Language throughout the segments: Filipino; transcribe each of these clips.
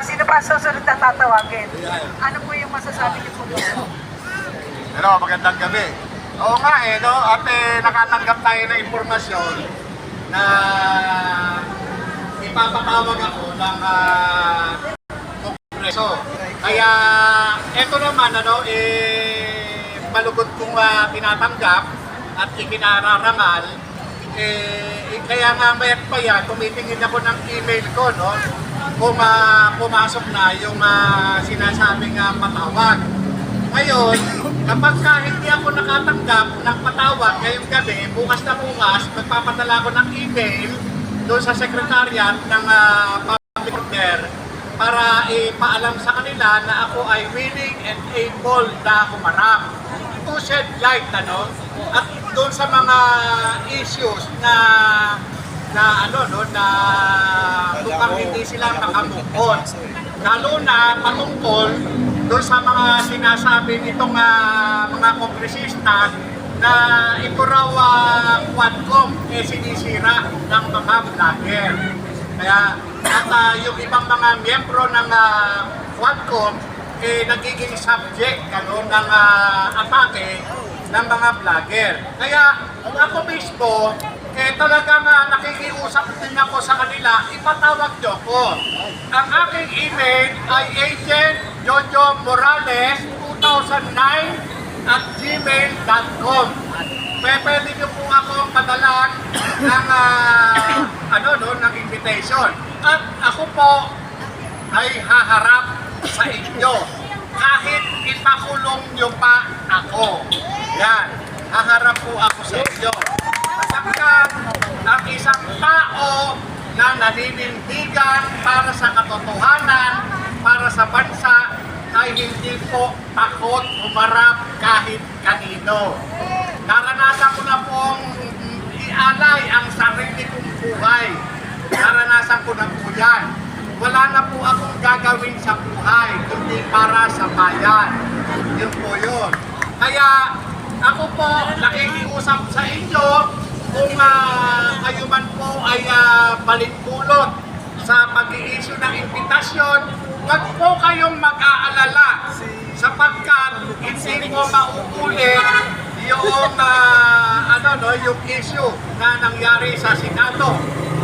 Sino pa susunod na tatawagin? Ano po yung masasabi niyo po doon? Pero magandang gabi. Oo nga no? At nakatanggap tayo ng impormasyon na ipapatawag ako ng Kongreso. Kaya eto naman, malugod kong tinatanggap at ikinararangal. Kaya nga mayat pa yan, tumitingin ako ng email ko, no? Kung pumasok na yung sinasabing patawag. Ngayon, kapag hindi ako nakatanggap ng patawag ngayong gabi, bukas na bukas, magpapadala ko ng email doon sa secretariat ng public order para ipaalam sa kanila na ako ay willing and able na humarap. To shed light, at doon sa mga issues na mukhang hindi sila makamukon. Lalo na patungkol doon sa mga sinasabi nitong mga kongresista na ito raw Quadcom sinisira ng mga vlogger. Kaya at yung ibang mga miyembro ng Quadcom nagiging subject ng atake ng mga vlogger. Kaya ako mismo talagang nakikiusap din ako sa kanila, ipatawag niyo ko. Ang aking email ay agentjojomorales2009@gmail.com. Pwede niyo po akong padalan ng ng invitation. At ako po ay haharap sa inyo kahit ipakulong niyo pa ako. Yan, haharap po ako sa inyo. Sapagkat ang isang tao na naninindigan para sa katotohanan, para sa bansa, ay hindi po takot humarap kahit kanino. Naranasan ko na pong ialay ang sarili kong buhay. Naranasan ko na po yan. Wala na po akong gagawin sa buhay, kundi para sa bayan. Yun po yun. Kaya ako po nakikiusap sa inyo kung kayo man po ay balintulot sa pag-i-issue ng imbitasyon, wag po kayong mag-aalala sapagkat hindi mo mauulit yung yung issue na nangyari sa Senado.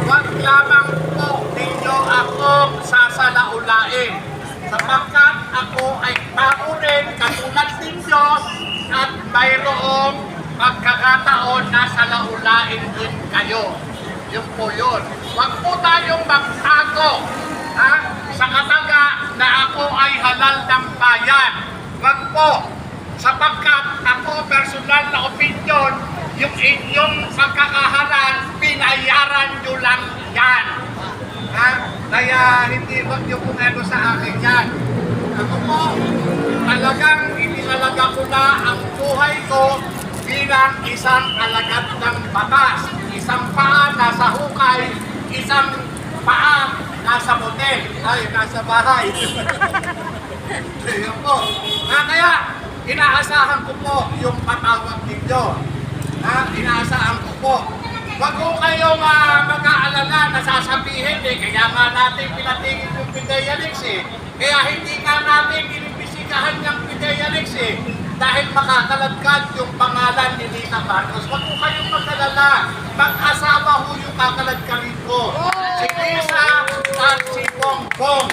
Wag lamang po ninyo akong sasalaulain sapagkat ako ay tao rin katulad ninyo at mayroong pagkakataon na salaulain din kayo. Yun po yun. Huwag po tayong magtago sa kataga na ako ay halal ng bayan. Huwag po. Sapagkat ako personal na opinion, yung inyong pagkakahalal, binayaran nyo lang yan. Kaya hindi huwag nyo kung ano sa akin yan. Ako po, talagang itinalaga ko na ang buhay ko bilang isang alagad ng batas. Isang paa nasa hukay, isang paa nasa motel. Ay, nasa bahay. Yun po. Kaya, inaasahan ko po yung patawag ninyo. Inaasahan ko po. Wag ko kayong mag-aalala na sasabihin kaya nga natin pinatingin yung Pidea Leaks Kaya hindi nga natin inimbisigahan yung Pidea Leaks dahil makakaladkad yung pangalan ni Lita Marcos. Wag ko kayong mag-alala. Mag-asawa ho yung kakaladkarin ko. Si Lisa at si Bongbong.